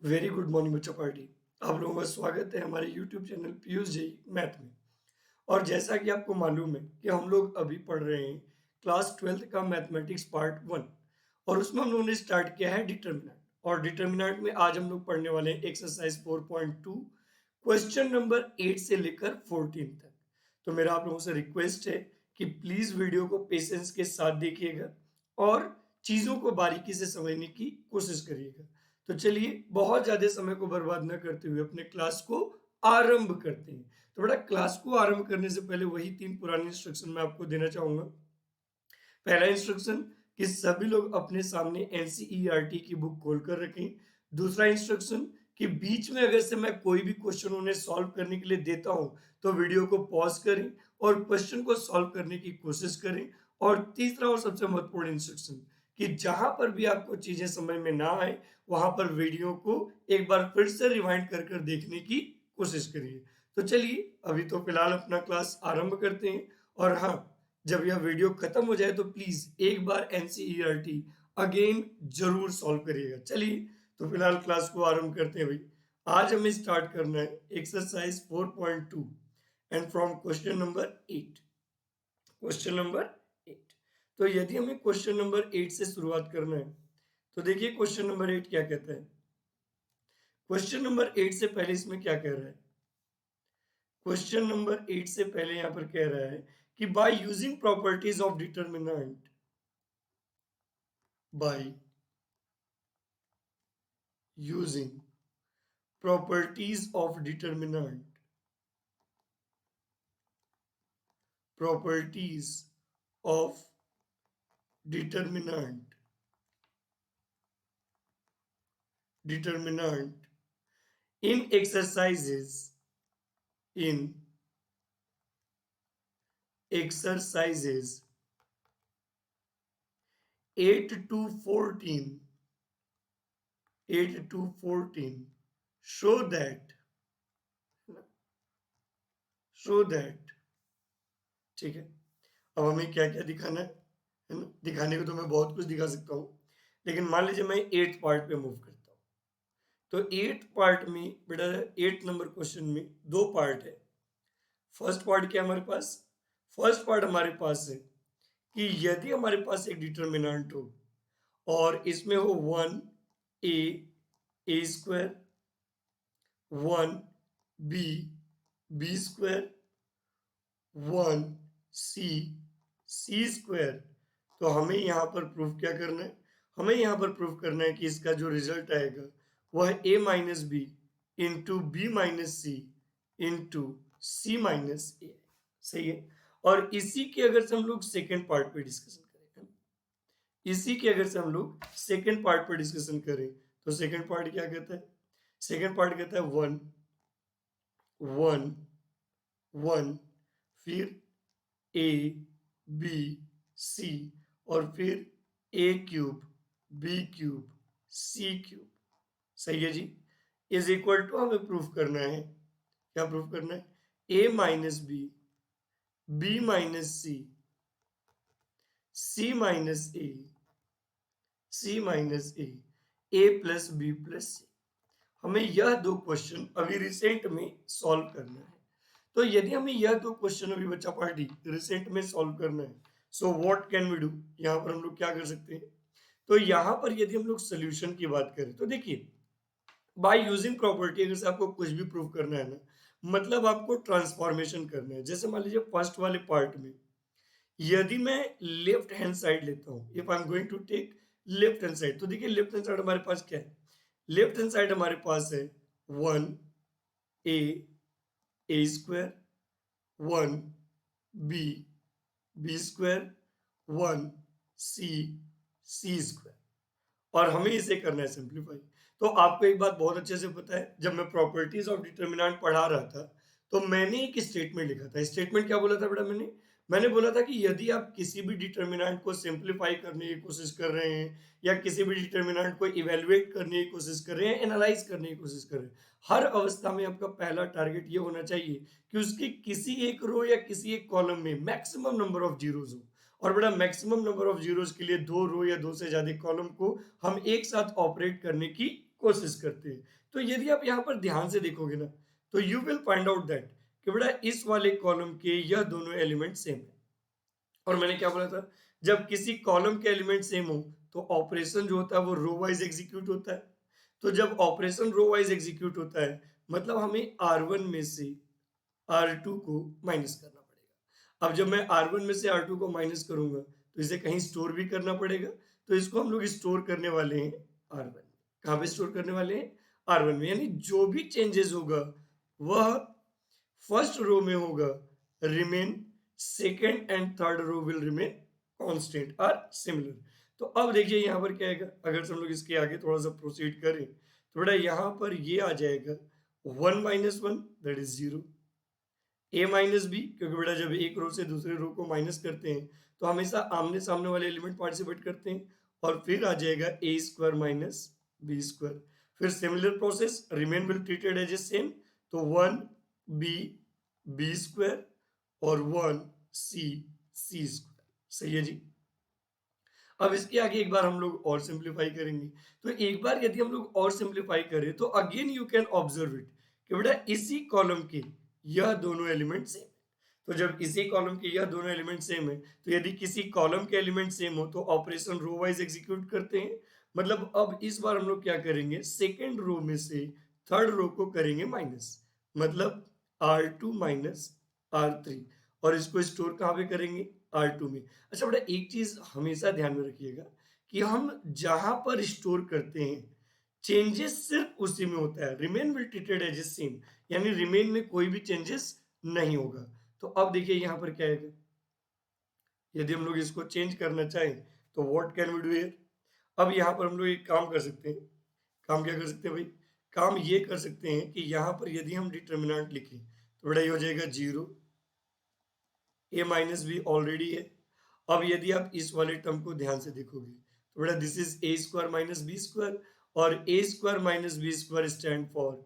Very good morning बच्चों party. आप लोगों का स्वागत है हमारे YouTube channel Piyush ji math में। और जैसा कि आपको मालूम है कि हम लोग अभी पढ़ रहे हैं क्लास 12th का मैथमेटिक्स पार्ट 1। और उसमें हम लोगों ने स्टार्ट किया है डिटर्मिनेंट। और डिटर्मिनेंट में आज हम लोग पढ़ने वाले हैं एक्सरसाइज 4.2 क्वेश्चन नंबर 8 से लेकर 14 तक। तो मेरा आप लोगों से रिक्वेस्ट है कि प्लीज वीडियो को पेशेंस के साथ देखिएगा और चीजों को बारीकी से समझने की कोशिश करिएगा। तो चलिए बहुत ज्यादा समय को बर्बाद न करते हुए अपने क्लास को आरंभ करते हैं। तो बेटा क्लास को आरंभ करने से पहले वही 3 पुराने इंस्ट्रक्शन मैं आपको देना चाहूंगा। पहला इंस्ट्रक्शन कि सभी लोग अपने सामने एनसीईआरटी की बुक खोल कर रखें। दूसरा इंस्ट्रक्शन कि बीच में अगर से मैं कोई भी क्वेश्चन उन्हें सॉल्व करने के लिए देता हूं तो वीडियो को पॉज करें और क्वेश्चन को सॉल्व करने की कोशिश करें। और तीसरा और सबसे महत्वपूर्ण इंस्ट्रक्शन कि जहां पर भी आपको चीजें समझ में ना आए वहां पर वीडियो को एक बार फिर से रिवाइंड कर कर देखने की कोशिश करिए। तो चलिए अभी तो फिलहाल अपना क्लास आरंभ करते हैं। और हाँ, जब यह वीडियो खत्म हो जाए तो प्लीज एक बार एनसीईआरटी अगेन जरूर सॉल्व करिएगा। चलिए तो फिलहाल क्लास को आरंभ करते हैं भाई। आज हमें स्टार्ट करना है exercise 4.2 and from question number 8। Question number 8। तो यदि हमें क्वेश्चन नंबर 8 से शुरुआत करना है तो देखिए क्वेश्चन नंबर 8 क्या कहता है। क्वेश्चन नंबर 8 से पहले इसमें क्या कह रहा है। क्वेश्चन नंबर 8 से पहले यहां पर कह रहा है कि by using properties of determinant, by using properties of determinant, properties of determinant, determinant in exercises, in exercises 8 to 14, 8 to 14 show that, show that, ठीक है। अब हमें क्या क्या दिखाना है ना। दिखाने को तो मैं बहुत कुछ दिखा सकता हूँ, लेकिन मान लीजिए मैं 8th पार्ट पे मूव करता हूँ। तो 8th पार्ट में बेटा 8 नंबर क्वेश्चन में दो पार्ट है। फर्स्ट पार्ट क्या हमारे पास, फर्स्ट पार्ट हमारे पास है कि यदि हमारे पास एक डिटर्मिनेंट हो और इसमें हो 1 a square, 1 b square, 1 c square. तो हमें यहां पर प्रूफ क्या करना है, हमें यहां पर प्रूफ करना है कि इसका जो रिजल्ट आएगा वह a minus B into B minus C into C minus A. सही है। और इसी के अगर से हम लोग सेकेंड पार्ट पे डिस्कशन करें, इसी के अगर से हम लोग सेकेंड पार्ट पे डिस्कशन करें तो सेकेंड पार्ट क्या कहता है, सेकेंड पार्ट कहता है 1 1 1, फिर a b c और फिर a cube b cube c cube. सही है जी। इज इक्वल टू हमें प्रूफ करना है, क्या प्रूफ करना है, a minus B minus C minus A, C minus A plus B plus C. हमें यह दो क्वेश्चन अभी रिसेंट में सॉल्व करना है। तो यदि हमें यह दो क्वेश्चन अभी बच्चा पार्टी रिसेंट में सॉल्व करना है, so what can we do, यहां पर हम लोग क्या कर सकते हैं। तो यहां पर यदि हम लोग सोल्यूशन की बात करें तो देखिए बाय यूजिंग प्रॉपर्टी अगर से आपको कुछ भी प्रूव करना है ना, मतलब आपको ट्रांसफॉर्मेशन करना है। जैसे मान लीजिए फर्स्ट वाले पार्ट में यदि मैं लेफ्ट हैंड साइड लेता हूं, if I am going to take left hand side, तो देखिए लेफ्ट हैंड साइड हमारे पास क्या है, लेफ्ट हैंड साइड हमारे पास है 1 a square, 1 b square, 1 c square. और हमें इसे करना है सिंप्लीफाई। तो आपको एक बात बहुत अच्छे से पता है, जब मैं प्रॉपर्टीज ऑफ डिटर्मिनेंट पढ़ा रहा था तो मैंने एक स्टेटमेंट लिखा था। स्टेटमेंट क्या बोला था बेटा, मैंने बोला था कि यदि आप किसी भी डिटर्मिनेंट को सिंप्लीफाई करने की कोशिश कर रहे हैं या किसी भी डिटर्मिनेंट को इवेलुएट करने की कोशिश कर रहे हैं, एनालाइज करने की कोशिश कर रहे हैं, हर अवस्था में आपका पहला टारगेट ये होना चाहिए कि उसकी किसी एक रो या किसी एक कॉलम में मैक्सिमम नंबर ऑफ जीरोज हो। और बड़ा मैक्सिमम नंबर ऑफ जीरोस के लिए दो रो या दो से ज्यादा कॉलम को हम एक साथ ऑपरेट करने की कोशिश करते हैं। तो यदि आप यहाँ पर ध्यान से देखोगे ना, तो you will find out that कि बेटा इस वाले कॉलम के यह दोनों एलिमेंट सेम है। और मैंने क्या बोला था, जब किसी कॉलम के एलिमेंट सेम हो तो ऑपरेशन जो होता है वो रो वाइज एग्जीक्यूट होता है। तो जब ऑपरेशन रो वाइज एग्जीक्यूट होता है, मतलब हमें R1 में से R2 को माइनस करना पड़ेगा। अब जब मैं R1 में से R2 को माइनस करूंगा तो इसे कहीं स्टोर भी करना पड़ेगा। तो इसको हम लोग स्टोर करने वाले हैं R1 में। कहाँ पे स्टोर करने वाले हैं? R1 में। यानी जो भी चेंजेस होगा वह फर्स्ट रो में होगा remain, second and third row will remain constant or similar. तो अब देखिए यहाँ पर क्या आएगा, अगर हम लोग इसके आगे थोड़ा सा प्रोसीड करें तो बेटा यहाँ पर ये आ जाएगा 1 minus 1 that is 0, A minus B, क्योंकि बेटा जब एक रो से दूसरे रो को माइनस करते हैं तो हमेशा आमने सामने वाले एलिमेंट पार्टिसिपेट करते हैं। और फिर आ जाएगा A square minus B square. फिर similar process, remain will treated as a same, तो 1 बी बी स्क्वायर और 1 सी सी स्क्वायर। सही है जी। अब इसके आगे एक बार हम लोग और सिंप्लीफाई करेंगे। तो एक बार यदि हम लोग और सिंप्लीफाई करें तो again you can observe it कि बेटा इसी कॉलम के यह दोनों एलिमेंट सेम है। तो जब इसी कॉलम के यह दोनों एलिमेंट सेम है तो यदि किसी कॉलम के एलिमेंट सेम हो तो ऑपरेशन रो वाइज एग्जीक्यूट करते हैं। मतलब अब इस बार हम लोग क्या करेंगे, सेकेंड रो में से थर्ड रो को करेंगे माइनस, मतलब R2 माइनस R3, और इसको स्टोर कहाँ पे करेंगे? R2 में। अच्छा बेटा एक चीज हमेशा ध्यान में रखिएगा कि हम जहां पर स्टोर करते हैं चेंजेस सिर्फ उसी में होता है, remain will treated as same, यानी रिमेन में कोई भी चेंजेस नहीं होगा। तो अब देखिए यहाँ पर क्या है, यदि हम लोग इसको चेंज करना चाहें तो what can we do here. अब यहाँ पर हम लोग एक काम कर सकते हैं। काम क्या कर सकते हैं भाई? काम ये कर सकते हैं कि यहाँ पर यदि हम डिटर्मिनेंट लिखें तो बेटा ये हो जाएगा 0, ए माइनस बी ऑलरेडी है। अब यदि आप इस वाले टर्म को ध्यान से देखोगे तो बेटा this is A square minus B square, और A square minus B square stand for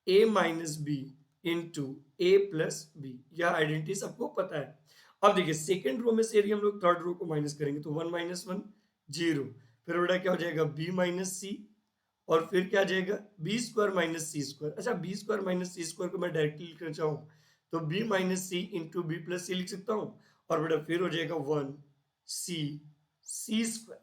A minus B into A plus B. यह आइडेंटिटी सबको पता है। अब देखिए सेकेंड रो में से यदि हम लोग थर्ड रो को माइनस करेंगे तो 1 माइनस 1 0, फिर बेटा क्या हो जाएगा बी माइनस सी, और फिर क्या आ जाएगा बी स्क्वायर माइनस सी स्क्वायर। अच्छा बी स्क्वायर माइनस सी स्क्वायर को मैं डायरेक्टली लिखना चाहूँ तो बी माइनस सी इंटू बी प्लस सी लिख सकता हूँ, और बेटा फिर हो जाएगा 1 सी सी स्क्वायर।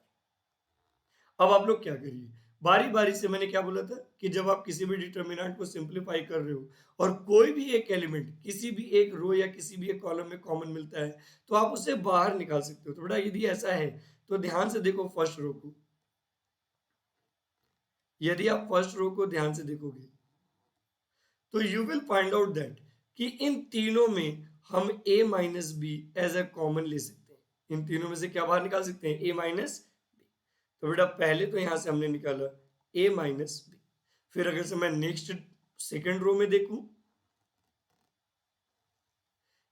अब आप लोग क्या करिए, बारी बारी से, मैंने क्या बोला था कि जब आप किसी भी डिटर्मिनेंट को सिंप्लीफाई कर रहे हो और कोई भी एक एलिमेंट किसी भी एक रो या किसी भी एक कॉलम में कॉमन मिलता है तो आप उसे बाहर निकाल सकते हो। तो बेटा यदि ऐसा है तो ध्यान से देखो फर्स्ट रो को, यदि आप फर्स्ट रो को ध्यान से देखोगे तो you will find out that कि इन तीनों में हम a minus B as a common ले सकते हैं। इन तीनों में से क्या बाहर निकाल सकते हैं? a minus B. तो बेटा पहले तो यहां से हमने निकाला a माइनस बी। फिर अगर से मैं नेक्स्ट सेकेंड रो में देखूं,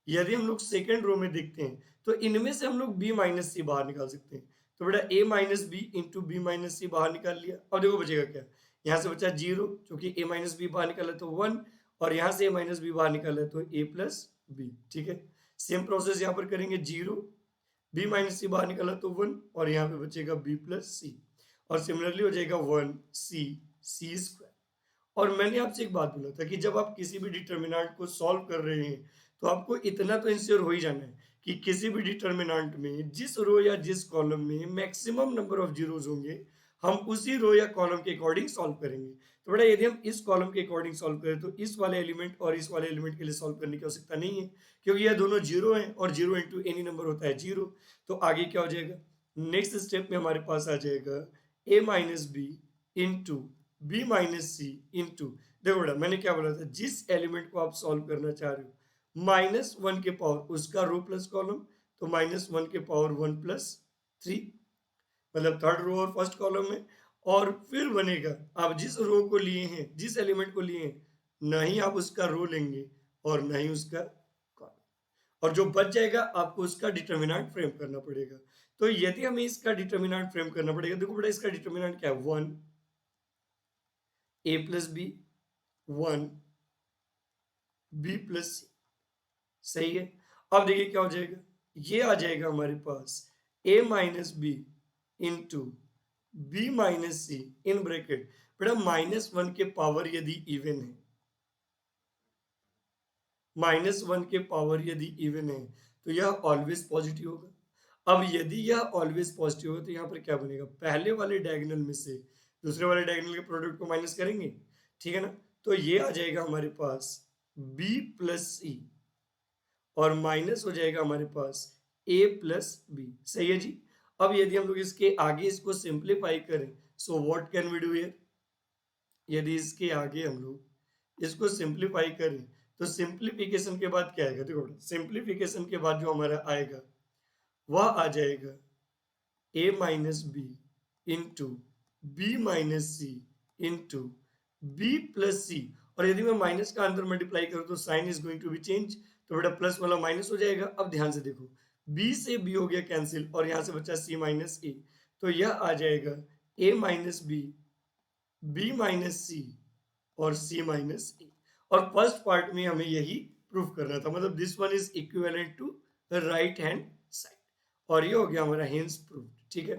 यदि हम लोग सेकेंड रो में देखते हैं तो इनमें से हम लोग b माइनस सी बाहर निकाल सकते हैं। तो बेटा a minus B into B minus C बाहर निकाल लिया। अब देखो बचेगा क्या, यहाँ से बचा 0 क्योंकि a माइनस बी बाहर निकाला तो 1, और यहाँ से a माइनस बी बाहर निकाला तो a प्लस बी। ठीक है, सेम प्रोसेस यहाँ पर करेंगे, 0 b माइनस सी बाहर निकाला तो 1, और यहाँ पे बचेगा b प्लस सी, और सिमिलरली हो जाएगा 1 सी सी स्क्वायर। और मैंने आपसे एक बात बोला था कि जब आप किसी भी डिटर्मिनेंट को सॉल्व कर रहे हैं तो आपको इतना तो इंश्योर हो ही जाना है कि किसी भी डिटर्मिनेंट में जिस रो या जिस कॉलम में मैक्सिमम नंबर ऑफ जीरोस होंगे हम उसी रो या कॉलम के अकॉर्डिंग सॉल्व करेंगे। तो बेटा यदि हम इस कॉलम के अकॉर्डिंग सॉल्व करें तो इस वाले एलिमेंट और इस वाले एलिमेंट के लिए सॉल्व करने की आवश्यकता नहीं है, क्योंकि यह दोनों जीरो हैं और जीरो इंटू एनी नंबर होता है जीरो। तो आगे क्या हो जाएगा, नेक्स्ट स्टेप में हमारे पास आ जाएगा a minus B into B minus C into, देखो बेटा मैंने क्या बोला था, जिस एलिमेंट को आप सॉल्व करना चाह रहे हो माइनस 1 के पावर उसका रो प्लस कॉलम, तो माइनस 1 के पावर 1 प्लस 3, मतलब थर्ड रो और फर्स्ट कॉलम में। और फिर बनेगा आप जिस रो को लिए हैं, जिस एलिमेंट को लिए हैं, ना ही आप उसका रो लेंगे और ना ही उसका कॉलम, और जो बच जाएगा आपको उसका डिटर्मिनेंट फ्रेम करना पड़ेगा। तो यदि हमें इसका डिटर्मिनेंट फ्रेम करना पड़ेगा, देखो बेटा इसका डिटर्मिनेंट क्या है, 1 a plus B 1 B plus C. सही है। अब देखिए क्या हो जाएगा, ये आ जाएगा हमारे पास a minus B into B minus c in bracket, बेटा -1 के पावर यदि इवन है, -1 के पावर यदि इवन है तो यह ऑलवेज पॉजिटिव होगा। अब यदि यह ऑलवेज पॉजिटिव होगा तो यहाँ पर क्या बनेगा, पहले वाले डायगोनल में से दूसरे वाले डायगोनल के प्रोडक्ट को माइनस करेंगे, ठीक है ना। तो ये आ जाएगा हमारे पास b प्लस सी और माइनस हो जाएगा हमारे पास a प्लस बी। सही है जी। अब यदि हम लोग इसके आगे इसको सिंप्लीफाई करें, so what can we do here, यदि इसके आगे हम लोग इसको सिंप्लीफाई करें तो सिंप्लीफिकेशन के बाद क्या आएगा, देखो सिंप्लीफिकेशन के बाद जो हमारा आएगा वह आ जाएगा a minus B into B minus C into B plus C, और यदि मैं माइनस का अंदर मल्टीप्लाई करूं तो sign is going to be change, तो बेटा प्लस वाला माइनस हो जाएगा। अब ध्यान से देखो, b से b हो गया कैंसिल और यहां से बचा c माइनस ए, तो यह आ जाएगा a minus B, b minus C और c माइनस ए। और फर्स्ट पार्ट में हमें यही प्रूफ करना था, मतलब this one is equivalent to right hand side, और ये हो गया हमारा हेंस प्रूफ। ठीक है,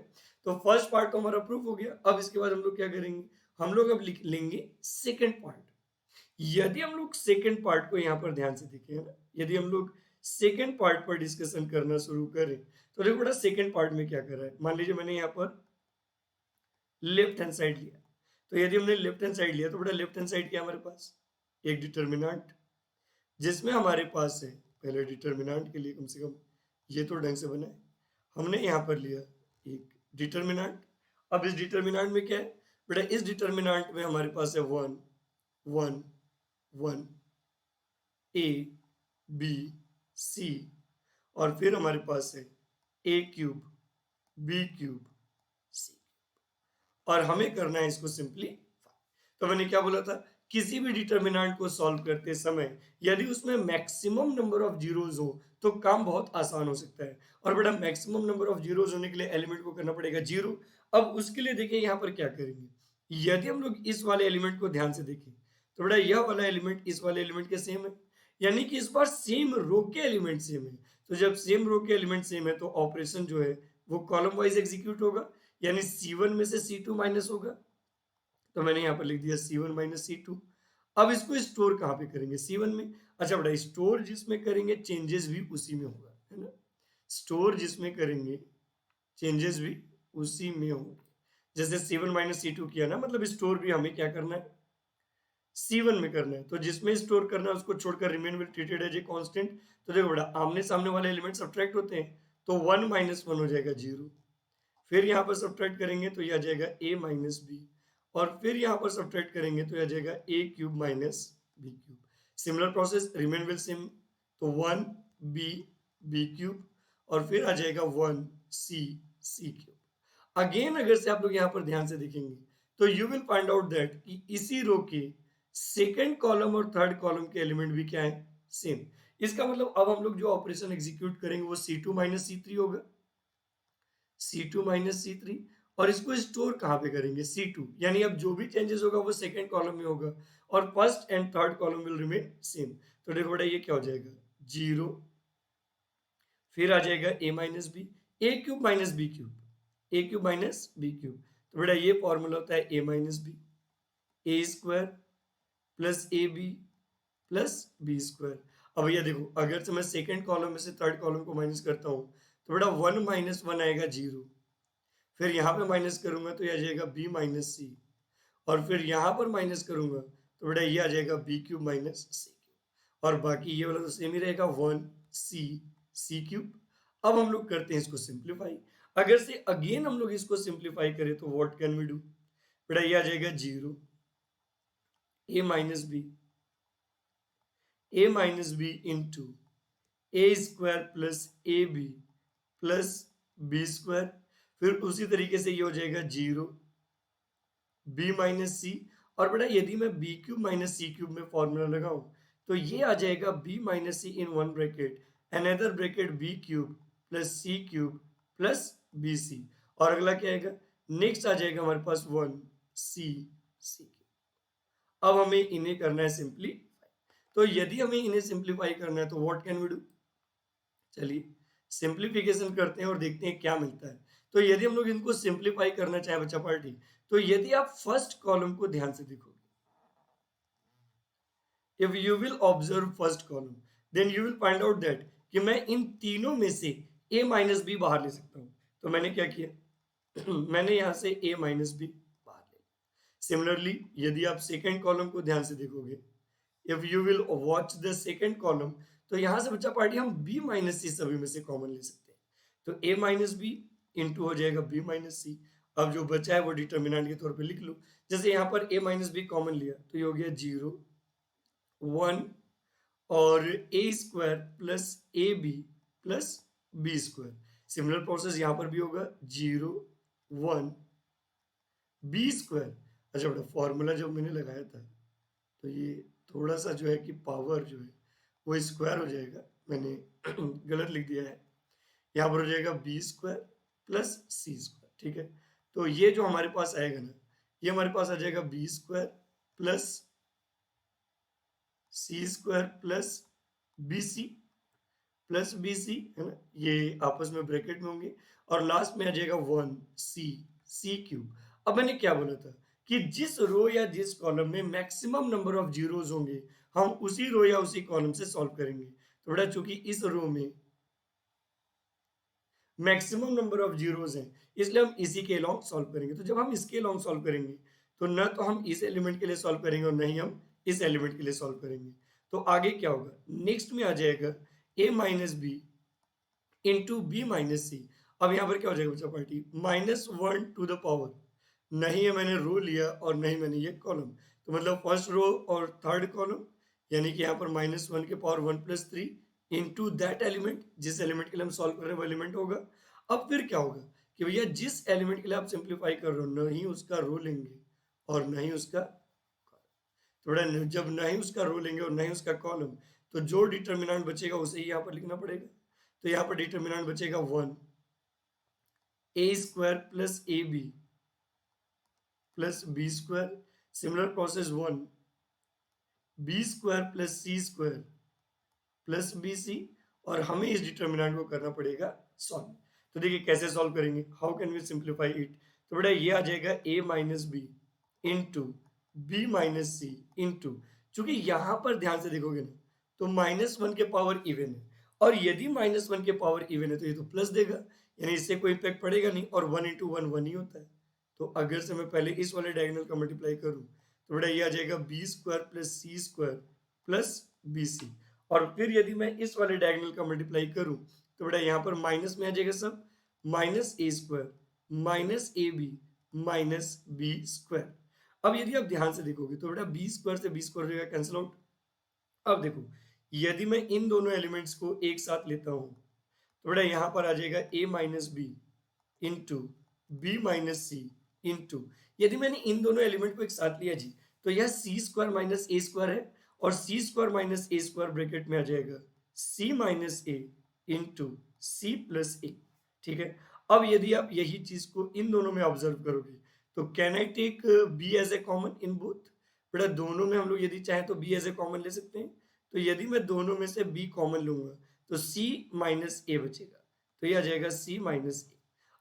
तो फर्स्ट पार्ट तो हमारा प्रूफ हो गया। अब इसके बाद हम लोग क्या करेंगे, हम लोग अब लिख लेंगे सेकेंड पार्ट। यदि हम लोग सेकेंड पार्ट को यहाँ पर ध्यान से देखें ना, यदि हम लोग सेकेंड पार्ट पर डिस्कशन करना शुरू करें तो देखो बेटा सेकेंड पार्ट में क्या कर रहा है, मान लीजिए मैंने यहाँ पर लेफ्ट हैंड साइड लिया, तो यदि हमने लेफ्ट हैंड साइड लिया तो बेटा लेफ्ट हैंड साइड क्या हमारे पास, एक डिटर्मिनेंट जिसमें हमारे पास है, पहले डिटर्मिनेंट के लिए कम से कम ये तो ढंग से बना है, हमने यहाँ पर लिया एक डिटर्मिनेंट। अब इस डिटर्मिनेंट में क्या है बेटा, इस डिटर्मिनेंट में हमारे पास है 1 1 1 a b c, और फिर हमारे पास है a cube b cube c, और हमें करना है इसको सिंपलीफाई। तो मैंने क्या बोला था, किसी भी डिटर्मिनेंट को सॉल्व करते समय यदि उसमें मैक्सिमम नंबर ऑफ जीरोज हो तो काम बहुत आसान हो सकता है। और बेटा मैक्सिमम नंबर ऑफ जीरोज होने के लिए एलिमेंट को करना पड़ेगा जीरो। अब उसके लिए देखिए यहाँ पर क्या करेंगे, यदि हम लोग इस वाले एलिमेंट को ध्यान से देखें तो बेटा यह वाला एलिमेंट इस वाले एलिमेंट के सेम है, यानी कि इस बार सेम रो के एलिमेंट सेम है। तो जब सेम रो के एलिमेंट सेम है तो ऑपरेशन जो है वो कॉलम वाइज एग्जीक्यूट होगा, यानी C1 में से C2 माइनस होगा, तो मैंने यहाँ पर लिख दिया C1 माइनस C2। अब इसको स्टोर कहाँ पे करेंगे, C1 में। अच्छा बेटा स्टोर जिसमें करेंगे चेंजेस भी उसी में होगा, है ना, स्टोर जिसमें करेंगे चेंजेस भी उसी में होंगे। जैसे C1 माइनस C2 किया ना, मतलब स्टोर भी हमें क्या करना है, C1 में करना है। तो जिसमें स्टोर करना है उसको छोड़कर remain will treated as a constant. तो देखो बेटा आमने सामने वाले एलिमेंट सब्ट्रैक्ट होते हैं, तो 1 माइनस 1 हो जाएगा 0, फिर यहाँ पर सब्ट्रैक्ट करेंगे तो यह आ जाएगा a माइनस बी, और फिर यहाँ पर सब्ट्रैक्ट करेंगे तो यह आ जाएगा a cube minus b cube. Similar process, remain will same, तो 1 b b क्यूब, और फिर आ जाएगा 1 c c क्यूब। अगेन अगर से आप लोग यहाँ पर ध्यान से देखेंगे तो you will find out that कि इसी रो के सेकेंड कॉलम और थर्ड कॉलम के एलिमेंट भी क्या है, सेम। इसका मतलब अब हम लोग जो ऑपरेशन एग्जीक्यूट करेंगे वो C2 माइनस C3 होगा, C2 माइनस C3, और इसको स्टोर कहाँ पे करेंगे, C2, यानी अब जो भी चेंजेस होगा वो सेकेंड कॉलम में होगा और first and third column will remain same. तो देखो बेटा ये क्या हो जाएगा 0, फिर आ जाएगा a minus b, a cube minus b cube, a cube minus b cube. तो बेटा ये फॉर्मूला होता है a minus b, a square plus a b plus b square. अब भैया देखो अगर से मैं सेकेंड कॉलम में से थर्ड कॉलम को माइनस करता हूँ तो बेटा 1 माइनस 1 आएगा 0, फिर यहाँ पे माइनस करूंगा तो ये आ जाएगा b माइनस सी, और फिर यहाँ पर माइनस करूंगा तो बेटा ये आ जाएगा b cube minus c cube, और बाकी ये वाला तो सेम ही रहेगा 1 c c क्यूब। अब हम लोग करते हैं इसको सिंप्लीफाई। अगर से अगेन हम लोग इसको सिंप्लीफाई करें तो व्हाट कैन वी डू, बेटा ये आ जाएगा 0 a minus B into a square plus a b plus b square, फिर उसी तरीके से ये हो जाएगा 0 b माइनस सी, और बेटा यदि मैं b cube minus c cube में फॉर्मूला लगाऊं तो ये आ जाएगा b minus c in one bracket another bracket b cube plus c cube plus b c, और अगला क्या आएगा, नेक्स्ट आ जाएगा हमारे पास 1 c c क्यूब। अब हमें इन्हें करना है सिंपलीफाई। तो यदि हमें इन्हें सिंपलीफाई करना है तो व्हाट कैन वी डू, चलिए सिंप्लीफिकेशन करते हैं और देखते हैं क्या मिलता है। तो यदि हम लोग इनको सिंप्लीफाई करना चाहें बच्चा पार्टी, तो यदि आप फर्स्ट कॉलम को ध्यान से देखोगे, if you will observe first column, then you will find out that कि मैं इन तीनों में से a माइनस बी बाहर ले सकता हूँ। तो मैंने क्या किया मैंने यहाँ से a माइनस बी बाहर ले लिया। सिमिलरली यदि आप सेकेंड कॉलम को ध्यान से देखोगे, if you will watch the second column, तो यहाँ से बच्चा पार्टी हम b माइनस सी सभी में से कॉमन ले सकते हैं। तो a माइनस बी इंटू हो जाएगा b माइनस सी। अब जो बचा है वो डिटर्मिनेंट के तौर पे लिख लो। जैसे यहाँ पर a माइनस बी कॉमन लिया तो ये हो गया 0 1 और a square plus a b plus b square. Similar process यहाँ पर भी होगा 0 1 बी स्क्वायर। अच्छा बेटा फॉर्मूला जब मैंने लगाया था तो ये थोड़ा सा जो है कि पावर जो है वो स्क्वायर हो जाएगा, मैंने गलत लिख दिया है। यहाँ पर हो जाएगा B square plus c square. ठीक है, तो ये जो हमारे पास आएगा ना, ये हमारे पास आ जाएगा B square plus c square plus b सी है ना, ये आपस में ब्रैकेट में होंगे और लास्ट में आ जाएगा 1 सी क्यूब। अब मैंने क्या बोला था कि जिस रो या जिस कॉलम में मैक्सिमम नंबर ऑफ जीरोज होंगे हम उसी रो या उसी कॉलम से सॉल्व करेंगे। तो बेटा चूंकि इस रो में मैक्सिमम नंबर ऑफ जीरोज हैं इसलिए हम इसी के अलोंग सॉल्व करेंगे। तो जब हम इसके अलोंग सॉल्व करेंगे तो न तो हम इस एलिमेंट के लिए सॉल्व करेंगे और न ही हम इस एलिमेंट के लिए सॉल्व करेंगे। तो आगे क्या होगा, नेक्स्ट में आ जाएगा a minus B into B minus C. अब यहाँ पर क्या हो जाएगा बच्चा पार्टी, -1 टू द पावर, नहीं है मैंने रो लिया और नहीं मैंने ये कॉलम, तो मतलब फर्स्ट रो और थर्ड कॉलम, यानी कि यहाँ पर -1 के power 1 plus 3 into that element, जिस एलिमेंट के लिए हम सॉल्व कर रहे हैं वो एलिमेंट होगा। अब फिर क्या होगा कि भैया जिस एलिमेंट के लिए आप सिंप्लीफाई कर रहे हो नहीं उसका रो लेंगे और नहीं उसका, थोड़ा जब नहीं उसका रो लेंगे और नहीं उसका कॉलम, तो जो डिटर्मिनेंट बचेगा उसे ही यहाँ पर लिखना पड़ेगा। तो यहाँ पर डिटर्मिनेंट बचेगा 1 a square plus a b plus b square. Similar process 1 b square plus c square plus b c, और हमें इस डिटर्मिनेंट को करना पड़ेगा सॉल्व। तो देखिए कैसे सॉल्व करेंगे, how can we simplify it. तो बेटा ये आ जाएगा a minus B into B minus C into, चूंकि यहां पर ध्यान से देखोगे ना तो -1 के पावर इवन है और यदि -1 के पावर इवन है तो ये तो प्लस देगा, यानी इससे कोई इफेक्ट पड़ेगा नहीं और 1 इंटू 1 1 ही होता है। तो अगर से मैं पहले इस वाले डायगोनल का मल्टीप्लाई करूं तो बेटा ये आ जाएगा B square plus c square plus b c, और फिर यदि मैं इस वाले डायगोनल का मल्टीप्लाई करूं तो बेटा यहाँ पर माइनस में आ जाएगा सब, minus a square minus a b minus B square. अब यदि आप ध्यान से देखोगे तो बेटा बी स्क्वायर से बी स्क्वायर हो जाएगा कैंसिल आउट। अब देखो यदि मैं इन दोनों एलिमेंट्स को एक साथ लेता हूं तो बेटा यहाँ पर आ जाएगा a minus B into B minus C into, यदि मैंने इन दोनों एलिमेंट को एक साथ लिया जी तो यह सी स्क्वायर माइनस ए स्क्वायर है और सी square minus a square bracket में आ जाएगा सी minus A into C plus ए। ठीक है, अब यदि आप यही चीज को इन दोनों में ऑब्जर्व करोगे तो can I take b as a common in both. बेटा दोनों में हम लोग यदि चाहें तो बी एज ए कॉमन ले सकते हैं। तो यदि मैं दोनों में से बी कॉमन लूंगा तो सी माइनस ए बचेगा, तो ये आ जाएगा सी माइनस ए।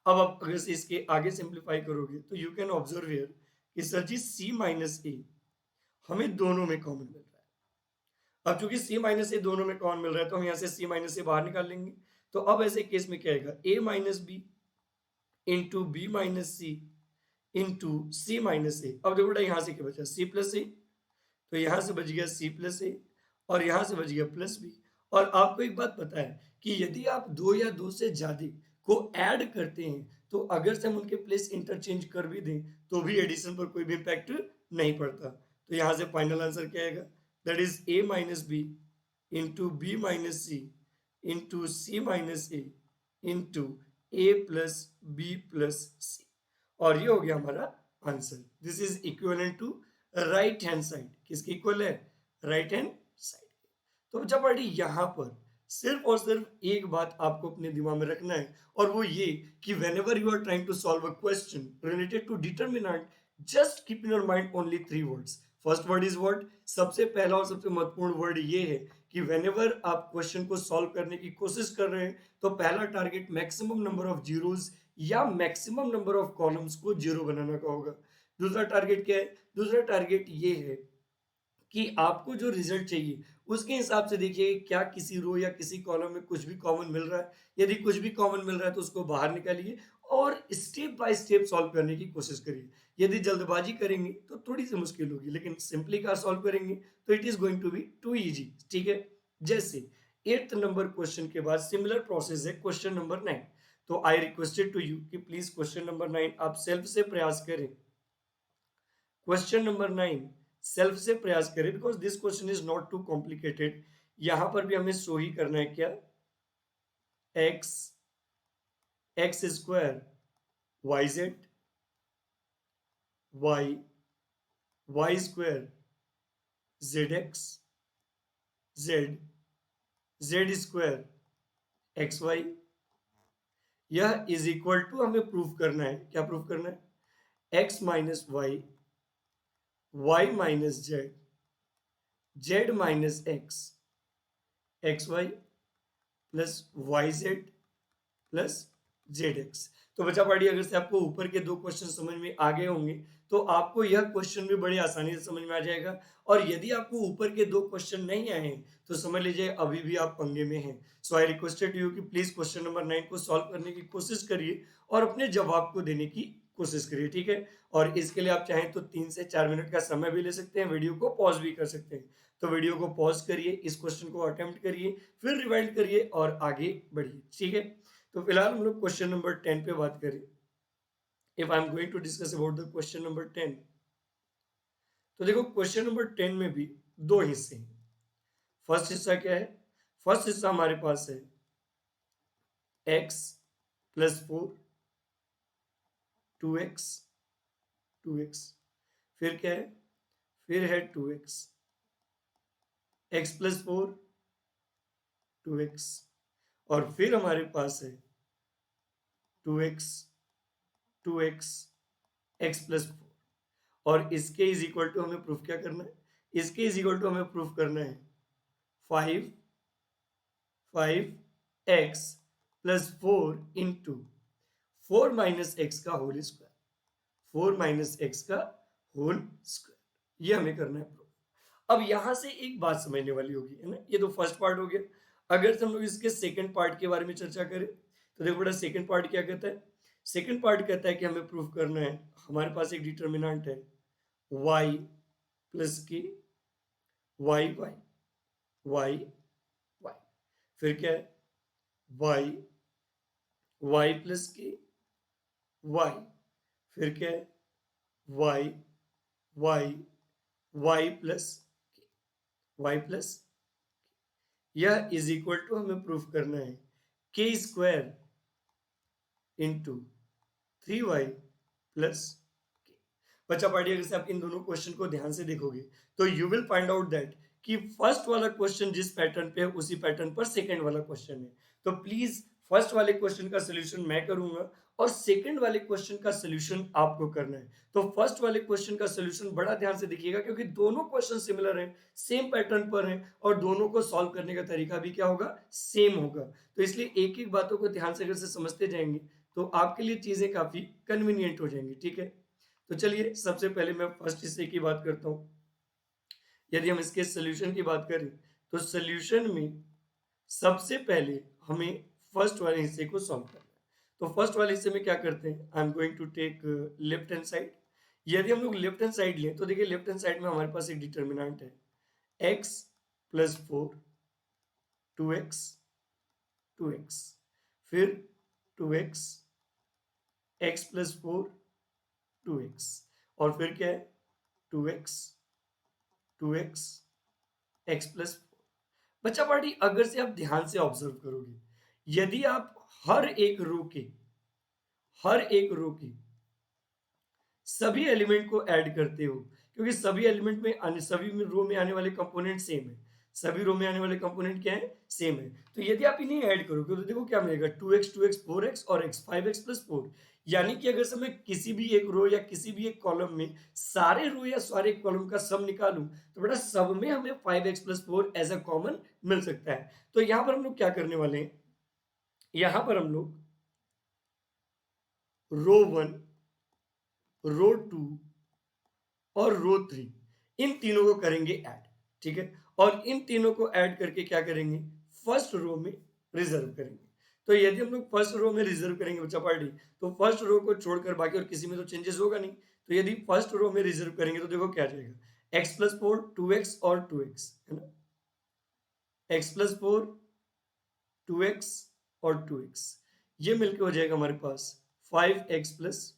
अब आप अगर से इसके आगे सिंप्लीफाई करोगे तो यू कैन ऑब्जर्व हियर कि सर जी सी माइनस ए हमें दोनों में कॉमन मिल रहा है। अब चूंकि सी माइनस ए दोनों में कॉमन मिल रहा है तो हम यहाँ से सी माइनस ए बाहर निकाल लेंगे। तो अब ऐसे केस में क्या आएगा, A minus B into B minus C into C minus A. अब देखो बेटा यहाँ से क्या बचा, सी प्लस ए, तो यहाँ से बच गया सी प्लस ए और यहाँ से बच गया प्लस बी। और आपको एक बात पता है कि यदि आप दो या दो से ज्यादा को ऐड करते हैं तो अगर से हम उनके प्लेस इंटरचेंज कर भी दें तो भी एडिशन पर कोई भी इम्पैक्ट नहीं पड़ता। तो यहाँ से फाइनल आंसर क्या आएगा, that is a minus B into B minus C into C minus A into A plus B plus C, और ये हो गया हमारा answer. This is equivalent to right hand side. किसके इक्वल है, राइट हैंड साइड। तो बच्चा party यहाँ पर सिर्फ और सिर्फ एक बात आपको अपने दिमाग में रखना है और वो ये कि whenever you are trying to solve a question related to determinant, just keep in your mind only 3 words. First word is what, सबसे पहला और सबसे महत्वपूर्ण वर्ड ये है कि whenever आप क्वेश्चन को सॉल्व करने की कोशिश कर रहे हैं तो पहला target maximum number of zeros या मैक्सिमम नंबर ऑफ कॉलम्स को 0 बनाना का होगा। दूसरा टारगेट क्या है? दूसरा टारगेट ये है कि आपको जो रिजल्ट चाहिए उसके हिसाब से देखिए क्या किसी रो या किसी कॉलम में कुछ भी कॉमन मिल रहा है। यदि कुछ भी कॉमन मिल रहा है तो उसको बाहर निकालिए और स्टेप बाय स्टेप सॉल्व करने की कोशिश करिए। यदि जल्दबाजी करेंगे तो थोड़ी सी मुश्किल होगी, लेकिन सिंपली का सॉल्व करेंगे तो it is going to be too easy. ठीक है, जैसे 8th नंबर क्वेश्चन के बाद सिमिलर प्रोसेस है क्वेश्चन नंबर 9। तो आई रिक्वेस्टेड टू यू कि प्लीज क्वेश्चन नंबर 9 आप सेल्फ से प्रयास करें। क्वेश्चन नंबर 9 सेल्फ से प्रयास करें because this question is not too complicated. यहां पर भी हमें शो ही करना है क्या, x x square y z y y square z x z z square x y. यह इज इक्वल टू हमें प्रूफ करना है, क्या प्रूफ करना है, x minus y y minus z z minus x x y plus y z plus z x. तो बच्चा party अगर से आपको ऊपर के दो क्वेश्चन समझ में आ गए होंगे तो आपको यह क्वेश्चन भी बड़ी आसानी से समझ में आ जाएगा। और यदि आपको ऊपर के दो क्वेश्चन नहीं आए हैं तो समझ लीजिए अभी भी आप पंगे में हैं। सो आई रिक्वेस्टेड यू कि प्लीज क्वेश्चन नंबर 9 को सॉल्व करने की कोशिश करिए और अपने जवाब को देने की कोशिश करिए। ठीक है, और इसके लिए आप चाहें तो 3 से 4 मिनट का समय भी ले सकते हैं, वीडियो को पॉज भी कर सकते हैं। तो वीडियो को पॉज करिए, इस क्वेश्चन को अटेम्प्ट करिए, फिर रिवाइंड करिए और आगे बढ़िए। ठीक है, तो फिलहाल हम लोग क्वेश्चन नंबर 10 पे बात करें। If I am going to discuss about the question number 10, तो देखो क्वेश्चन नंबर 10 में भी दो हिस्से हैं। फर्स्ट हिस्सा क्या है? फर्स्ट हिस्सा हमारे पास है x प्लस 4 2x 2x, फिर क्या है, फिर है 2x x प्लस 4 2x, और फिर हमारे पास है 2x 2x x प्लस 4। और इसके इज इक्वल टू हमें प्रूफ क्या करना है, इसके इज इक्वल टू हमें प्रूफ करना है 5 5x plus 4 into 4 minus x का होल स्क्वायर, 4 माइनस एक्स का होल स्क्वायर, ये हमें करना है प्रूफ। अब यहां से एक बात समझने वाली होगी, है ना, ये तो फर्स्ट पार्ट हो गया। अगर हम लोग इसके सेकंड पार्ट के बारे में चर्चा करें तो देखो बेटा सेकंड पार्ट क्या कहता है। सेकंड पार्ट कहता है कि हमें प्रूफ करना है, हमारे पास एक डिटर्मिनेंट है y प्लस की वाई वाई वाई वाई, फिर क्या है वाई वाई प्लस की वाई, फिर क्या है y y y plus y plus, यह इज इक्वल टू हमें प्रूफ करना है के स्क्वायर इंटू 3y प्लस के। बच्चा पार्टी अगर से आप इन दोनों क्वेश्चन को ध्यान से देखोगे तो you will find out that कि फर्स्ट वाला क्वेश्चन जिस पैटर्न पे है उसी पैटर्न पर सेकंड वाला क्वेश्चन है। तो प्लीज फर्स्ट वाले क्वेश्चन का सोल्यूशन मैं करूंगा और सेकंड वाले क्वेश्चन का सोल्यूशन आपको करना है। तो फर्स्ट वाले क्वेश्चन का सोल्यूशन बड़ा ध्यान से देखिएगा क्योंकि दोनों क्वेश्चन सिमिलर हैं, सेम पैटर्न पर हैं और दोनों को सॉल्व करने का तरीका भी क्या होगा, सेम होगा। तो इसलिए एक एक बातों को ध्यान से अगर से समझते जाएंगे तो आपके लिए चीजें काफी कन्वीनियंट हो जाएंगी। ठीक है, तो चलिए सबसे पहले मैं फर्स्ट हिस्से की बात करता हूं। यदि हम इसके सोल्यूशन की बात करें तो सोल्यूशन में सबसे पहले हमें फर्स्ट वाले हिस्से को सॉल्व करना है। तो फर्स्ट वाले हिस्से में क्या करते हैं, I am going to take left hand side. यदि हम लोग लेफ्ट हैंड साइड लें तो देखिए लेफ्ट हैंड साइड में हमारे पास एक डिटर्मिनेंट है x प्लस 4 2x 2x, फिर 2x x प्लस 4 2x, और फिर क्या है 2x 2x x प्लस 4। बच्चा पार्टी अगर से आप ध्यान से ऑब्जर्व करोगे, यदि आप हर एक रो के सभी एलिमेंट को ऐड करते हो, क्योंकि सभी एलिमेंट में सभी में रो में आने वाले कंपोनेंट सेम है, सभी रो में आने वाले कंपोनेंट क्या है, सेम है। तो यदि आप इन्हें ऐड करोगे तो देखो क्या मिलेगा 2x 2x 4x और x 5x प्लस 4। यानी कि अगर से मैं किसी भी एक रो या किसी भी एक कॉलम में सारे रो या सारे कॉलम का सम निकालूं तो बेटा सब में हमें 5x plus 4 as a common मिल सकता है। तो यहां पर हम लोग क्या करने वाले हैं, यहां पर हम लोग रो 1, रो 2 और रो 3, इन तीनों को करेंगे ऐड, ठीक है। और इन तीनों को ऐड करके क्या करेंगे, फर्स्ट रो में रिजर्व करेंगे। तो यदि हम लोग फर्स्ट रो में रिजर्व करेंगे बच्चा पार्टी, तो फर्स्ट रो को छोड़कर बाकी और किसी में तो चेंजेस होगा नहीं। तो यदि फर्स्ट रो में रिजर्व करेंगे तो देखो क्या आ जाएगा, x प्लस 4 2x और 2x, है ना, x प्लस 4 2x और 2x, ये मिलकर हो जाएगा हमारे पास 5x प्लस।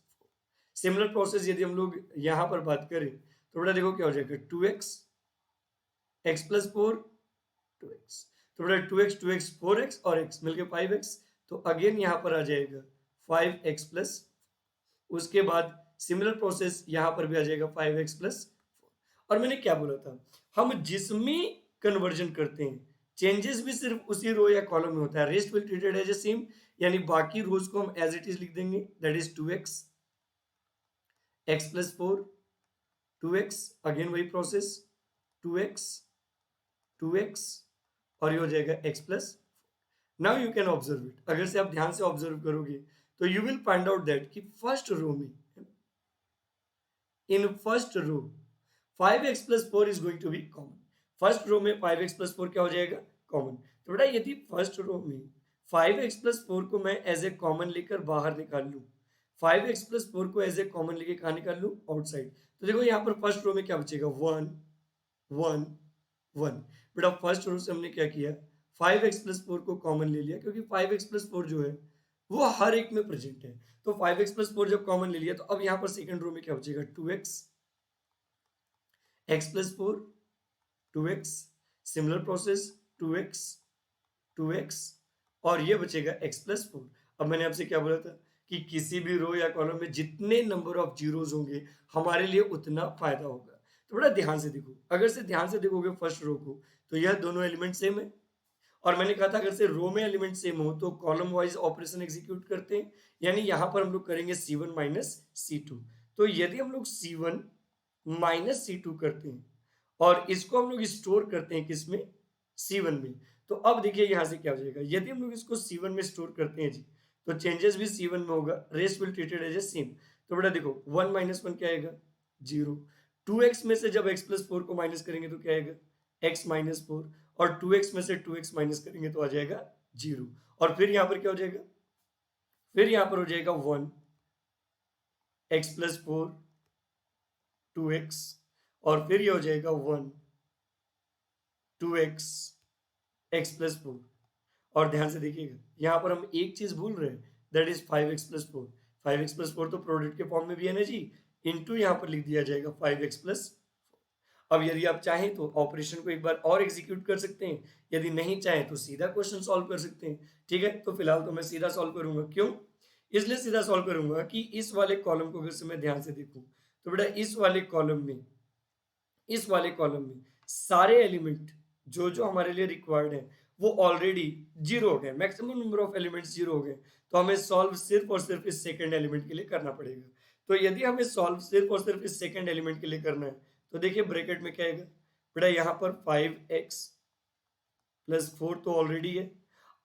सिमिलर प्रोसेस यदि हम लोग यहां पर बात करें तो बेटा देखो क्या हो जाएगा, 2x x प्लस 4 2x, तो बेटा 2x 4x और x मिलके 5x, तो अगेन यहां पर आ जाएगा 5x प्लस। उसके बाद सिमिलर प्रोसेस यहां पर भी आ जाएगा 5x प्लस। और मैंने क्या बोला था, हम जिसमें कन्वर्जन करते हैं चेंजेस भी सिर्फ उसी रो या कॉलम में होता है, rest will treated as a same, यानी बाकी रोज को हम एज इट इज लिख देंगे, that is 2x x plus 4 2x, again वही प्रोसेस 2x 2x और ये हो जाएगा x plus. Now you can observe it, अगर से आप ध्यान से ऑब्जर्व करोगे तो you will find out that कि फर्स्ट रो में, in first row 5x plus 4 is going to be common. First row में 5x प्लस 4 क्या हो जाएगा, कॉमन। तो बेटा यदि फर्स्ट रो में 5x प्लस 4 को मैं एज ए कॉमन लेकर बाहर निकाल लूं, 5x प्लस 4 को एज ए कॉमन लेके कहां निकाल लूं, आउटसाइड, तो देखो यहाँ पर फर्स्ट रो में क्या बचेगा, 1 1 1। बेटा फर्स्ट रो से हमने क्या किया, 5x प्लस 4 को कॉमन ले लिया, क्योंकि 5x प्लस 4 जो है वो हर एक में प्रेजेंट है। तो 5x प्लस 4 जब कॉमन ले लिया तो अब यहाँ पर सेकंड रो में क्या बचेगा, 2x x plus 4 2x, similar process 2x 2x और ये बचेगा x प्लस 4। अब मैंने आपसे क्या बोला था कि किसी भी रो या कॉलम में जितने नंबर ऑफ जीरोज होंगे हमारे लिए उतना फायदा होगा। तो बड़ा ध्यान से देखो, अगर से ध्यान से देखोगे फर्स्ट रो को तो यह दोनों एलिमेंट सेम है, और मैंने कहा था अगर से रो में एलिमेंट सेम हो तो कॉलम वाइज ऑपरेशन एग्जीक्यूट करते हैं, यानी यहां पर हम लोग करेंगे C1 माइनस C2। तो यदि हम लोग C1 माइनस C2 करते हैं और इसको हम लोग स्टोर करते हैं किसमें, C1 में, तो अब देखिए यहां से क्या हो जाएगा, यदि हम लोग इसको C1 में स्टोर करते हैं जी तो चेंजेस भी C1 में होगा, rest will treated as a same. तो बेटा देखो 1 माइनस 1 क्या आएगा, 0। 2x में से जब x प्लस 4 को माइनस करेंगे तो क्या आएगा, x माइनस 4, और 2x में से 2x माइनस करेंगे तो आ जाएगा 0। और फिर यहां पर क्या हो जाएगा, फिर यहां पर हो जाएगा 1 x प्लस 4 2x, और फिर ये हो जाएगा 1 2x x प्लस 4। और ध्यान से देखिएगा यहां पर हम एक चीज भूल रहे हैं, that is 5x plus 4। 5x plus 4 तो प्रोडक्ट के फॉर्म में भी है ना जी, इंटू यहां पर लिख दिया जाएगा 5x प्लस। अब यदि आप चाहें तो ऑपरेशन को एक बार और एग्जीक्यूट कर सकते हैं, यदि नहीं चाहें तो सीधा क्वेश्चन सॉल्व कर सकते हैं, ठीक है। तो फिलहाल तो मैं सीधा सॉल्व करूंगा, क्यों, इसलिए सीधा सॉल्व करूंगा कि इस वाले कॉलम को अगर से मैं ध्यान से देखूं तो बेटा इस वाले कॉलम में, इस वाले कॉलम में सारे एलिमेंट जो जो हमारे लिए रिक्वायर्ड है वो ऑलरेडी जीरो हो गए, maximum number of elements zero हो गए। तो हमें सॉल्व सिर्फ और सिर्फ इस सेकंड एलिमेंट के लिए करना पड़ेगा। तो यदि हमें सॉल्व सिर्फ और सिर्फ इस सेकंड एलिमेंट के लिए करना है तो देखिए ब्रैकेट में क्या आएगा, बेटा यहाँ पर 5x प्लस 4 तो ऑलरेडी है।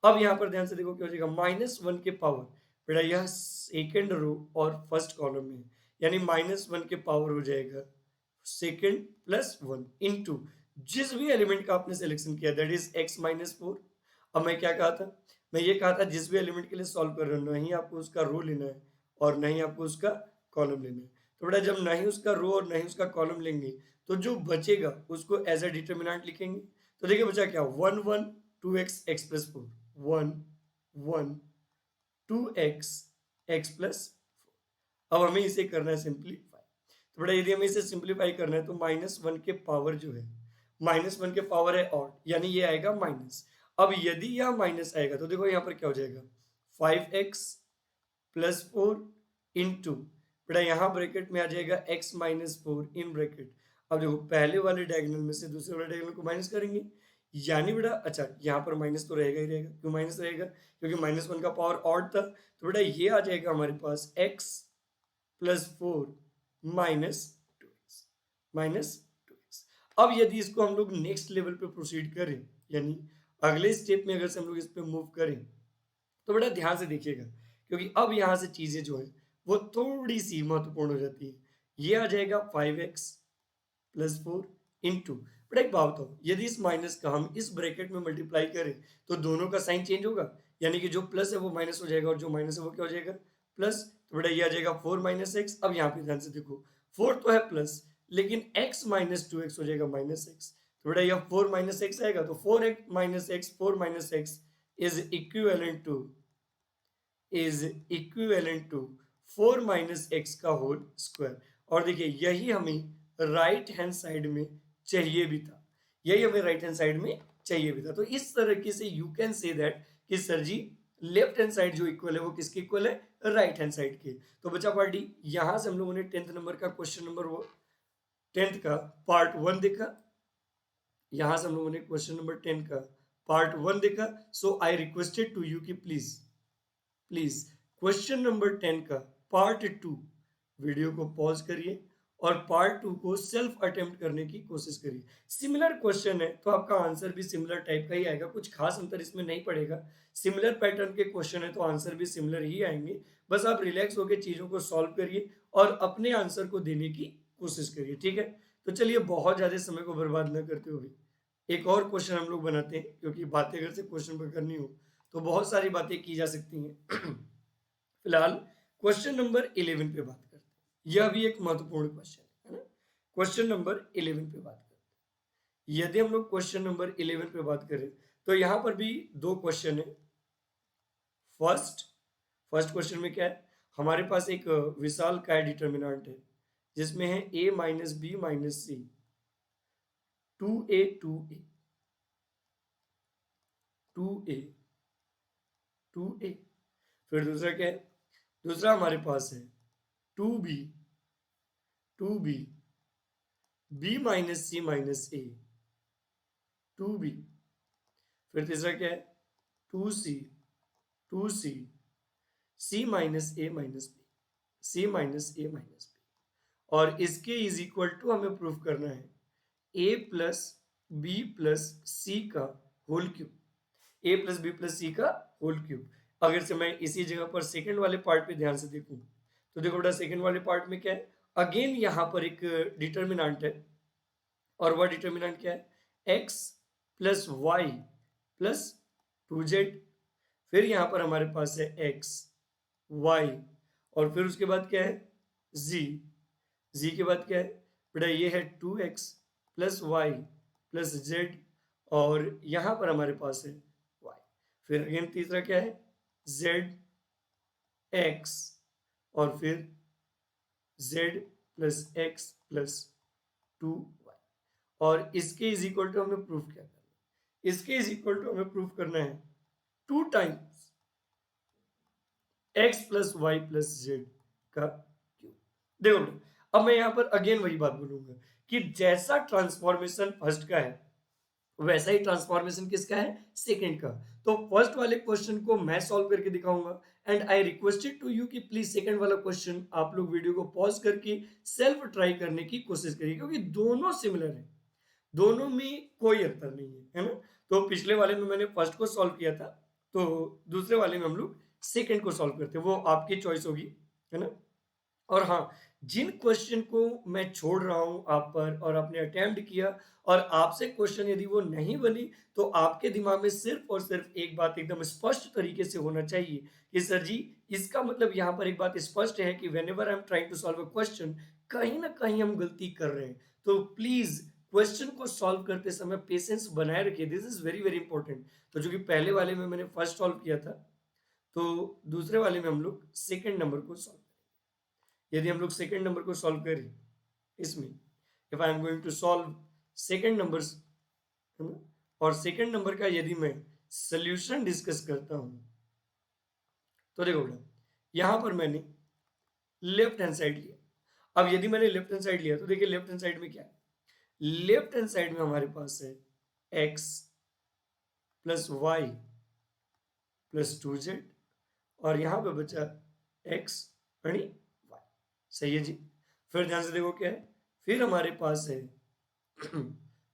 अब यहाँ पर ध्यान से देखो क्या हो जाएगा, -1 के पावर, बेटा यह सेकेंड रो और फर्स्ट कॉलम में, यानी -1 के पावर हो जाएगा सेकेंड प्लस 1 इंटू जिस भी एलिमेंट का आपने सिलेक्शन किया, दैट इज x माइनस 4। अब मैं क्या कहा था, मैं ये कहा था जिस भी एलिमेंट के लिए सॉल्व कर रहे हो नहीं आपको उसका रो लेना है और नहीं आपको उसका कॉलम लेना है। तो बेटा जब नहीं उसका रो और नहीं उसका कॉलम लेंगे तो जो बचेगा उसको एज ए डिटर्मिनेंट लिखेंगे। तो देखिए बचा क्या, 1 1 2x x plus 4, 1 1 2x x plus 4। अब हमें इसे करना है सिंप्लीफाई। तो बेटा यदि हमें इसे सिंप्लीफाई करना है तो -1 के पावर जो है, -1 के पावर है ऑड, यानी ये आएगा माइनस। अब यदि यह माइनस आएगा तो देखो यहाँ पर क्या हो जाएगा, 5x प्लस 4 इंटू, बेटा यहाँ ब्रैकेट में आ जाएगा x माइनस 4 इन ब्रैकेट। अब देखो पहले वाले डायगोनल में से दूसरे वाले डायगोनल को माइनस करेंगे, यानी बेटा अच्छा यहाँ पर माइनस तो रहेगा ही रहेगा, क्यों माइनस रहेगा, क्योंकि -1 का पावर ऑड था। तो बेटा ये आ जाएगा हमारे पास x प्लस 4 माइनस 2x। अब यदि इसको हम लोग नेक्स्ट लेवल पे प्रोसीड करें, यानी अगले स्टेप में अगर से हम लोग इस पे मूव करें, तो बेटा ध्यान से देखिएगा, क्योंकि अब यहां से चीजें जो है वो थोड़ी सी महत्वपूर्ण हो जाती है। ये आ जाएगा 5x प्लस 4 इंटू, बट एक बात बताओ, यदि इस माइनस का हम इस ब्रैकेट में मल्टीप्लाई करें तो दोनों का साइन चेंज होगा, यानी कि जो प्लस है वो माइनस हो जाएगा और जो माइनस है वो क्या हो जाएगा, प्लस। तो बेटा ये आ जाएगा 4 माइनस एक्स। अब यहाँ पे ध्यान से देखो, 4 तो है प्लस, लेकिन x माइनस 2x हो जाएगा माइनस एक्स। तो बेटा यह 4 माइनस एक्स आएगा, तो 4 minus x, 4 minus x is equivalent to 4 minus x का होल स्क्वायर। और देखिए यही हमें राइट हैंड साइड में चाहिए भी था, यही हमें राइट हैंड साइड में चाहिए भी था। तो इस तरीके से यू कैन से दैट कि सर जी लेफ्ट हैंड साइड जो इक्वल है वो किसके इक्वल है, राइट हैंड साइड के। तो बचा पार्टी, यहां से हम लोगों ने 10th नंबर का क्वेश्चन नंबर 10th का पार्ट 1 देखा, यहां से हम लोगों ने क्वेश्चन नंबर 10 का पार्ट 1 देखा। सो आई रिक्वेस्टेड टू यू कि प्लीज क्वेश्चन नंबर 10 का पार्ट 2 वीडियो को पॉज करिए और पार्ट 2 को सेल्फ अटेम्प्ट करने की कोशिश करिए। सिमिलर क्वेश्चन है तो आपका आंसर भी सिमिलर टाइप का ही आएगा, कुछ खास अंतर इसमें नहीं पड़ेगा। सिमिलर पैटर्न के क्वेश्चन है तो आंसर भी सिमिलर ही आएंगे। बस आप रिलैक्स होकर चीजों को सॉल्व करिए और अपने आंसर को देने की कोशिश करिए, ठीक है। तो चलिए बहुत ज्यादा समय को बर्बाद न करते हुए एक और क्वेश्चन हम लोग बनाते हैं, क्योंकि बातें अगर से क्वेश्चन पर करनी हो तो बहुत सारी बातें की जा सकती हैं। फिलहाल क्वेश्चन नंबर 11 पे बात करते हैं, यह भी एक महत्वपूर्ण क्वेश्चन है ना। क्वेश्चन नंबर 11 पे बात करते हैं। यदि हम लोग क्वेश्चन नंबर 11 पे बात करें तो यहां पर भी दो क्वेश्चन है। फर्स्ट क्वेश्चन में क्या है, हमारे पास एक विशाल काय डिटर्मिनेंट है जिसमें है a minus B minus c 2a 2a 2a 2a। फिर दूसरा क्या है, दूसरा हमारे पास है 2b b minus C minus A 2b। फिर तीसरा क्या है 2c c minus A minus B c minus A minus B. और इसके इज इक्वल टू हमें प्रूफ करना है a plus B plus C का whole cube, a plus B plus C का होल क्यूब। अगर से मैं इसी जगह पर सेकंड वाले पार्ट पे ध्यान से देखूं तो देखो बेटा सेकंड वाले पार्ट में क्या है, अगेन यहां पर एक डिटर्मिनेंट है और वह डिटर्मिनेंट क्या है x plus y plus 2z। फिर यहां पर हमारे पास है x y और फिर उसके बाद क्या है z के बाद क्या है बेटा ये है 2x plus y plus Z और यहां पर हमारे पास है y। फिर अगेन तीसरा क्या है z x और फिर z plus x plus 2y। और इसके इज इक्वल टू हमें प्रूफ क्या करना है, इसके इज इक्वल टू हमें प्रूफ करना है 2 times x plus y plus z का क्यूब। देखो अब मैं यहां पर अगेन वही बात बोलूंगा कि जैसा ट्रांसफॉर्मेशन फर्स्ट का है वैसा ही ट्रांसफॉर्मेशन किसका है, सेकंड का। तो फर्स्ट वाले क्वेश्चन को मैं सॉल्व करके दिखाऊंगा and I requested to you कि प्लीज सेकंड वाला क्वेश्चन आप लोग वीडियो को पॉज करके सेल्फ ट्राई करने की कोशिश करिए, क्योंकि दोनों सिमिलर है, दोनों में कोई अंतर नहीं है ना। तो पिछले वाले में मैंने फर्स्ट को सॉल्व किया था, तो दूसरे वाले में हम लोग सेकंड को सॉल्व करते हैं, वो आपकी चॉइस होगी, है ना। और हाँ, जिन क्वेश्चन को मैं छोड़ रहा हूं आप पर और आपने अटेम्प्ट किया और आपसे क्वेश्चन यदि वो नहीं बनी तो आपके दिमाग में सिर्फ और सिर्फ एक बात एकदम स्पष्ट तरीके से होना चाहिए कि सर जी इसका मतलब यहाँ पर एक बात स्पष्ट है कि whenever I am trying to solve a question कहीं ना कहीं हम गलती कर रहे हैं। तो प्लीज क्वेश्चन को सॉल्व करते समय पेशेंस बनाए रखिए, this is very very important. तो जो कि पहले वाले में मैंने फर्स्ट सॉल्व किया था तो दूसरे वाले में हम लोग सेकेंड नंबर को सॉल्व, यदि हम लोग सेकेंड नंबर को सॉल्व करें इसमें, if I am going to solve second number और सेकेंड नंबर का यदि मैं सोल्यूशन डिस्कस करता हूं तो देखो बेटा यहां पर मैंने लेफ्ट हैंड साइड लिया। अब यदि मैंने लेफ्ट हैंड साइड लिया तो देखिए लेफ्ट हैंड साइड में क्या है, लेफ्ट हैंड साइड में हमारे पास है x plus y plus 2z और यहां पे बचा x यानी y, सही है जी। फिर ध्यान से देखो क्या है, फिर हमारे पास है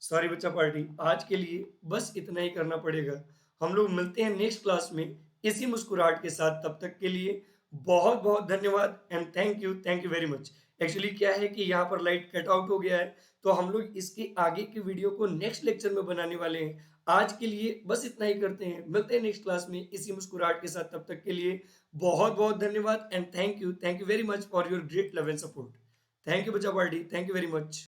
सॉरी बच्चा पार्टी, आज के लिए बस इतना ही करना पड़ेगा। हम लोग मिलते हैं नेक्स्ट क्लास में इसी मुस्कुराहट के साथ, तब तक के लिए बहुत बहुत धन्यवाद and thank you very much. Actually क्या है कि यहाँ पर लाइट कट आउट हो गया है, तो हम लोग इसके आगे की वीडियो को नेक्स्ट लेक्चर में बनाने वाले हैं। आज के लिए बस इतना ही करते हैं, मिलते हैं नेक्स्ट क्लास में इसी मुस्कुराहट के साथ। तब तक के लिए बहुत बहुत धन्यवाद and thank you very much for your great love and support. Thank you बच्चा party, thank you very much.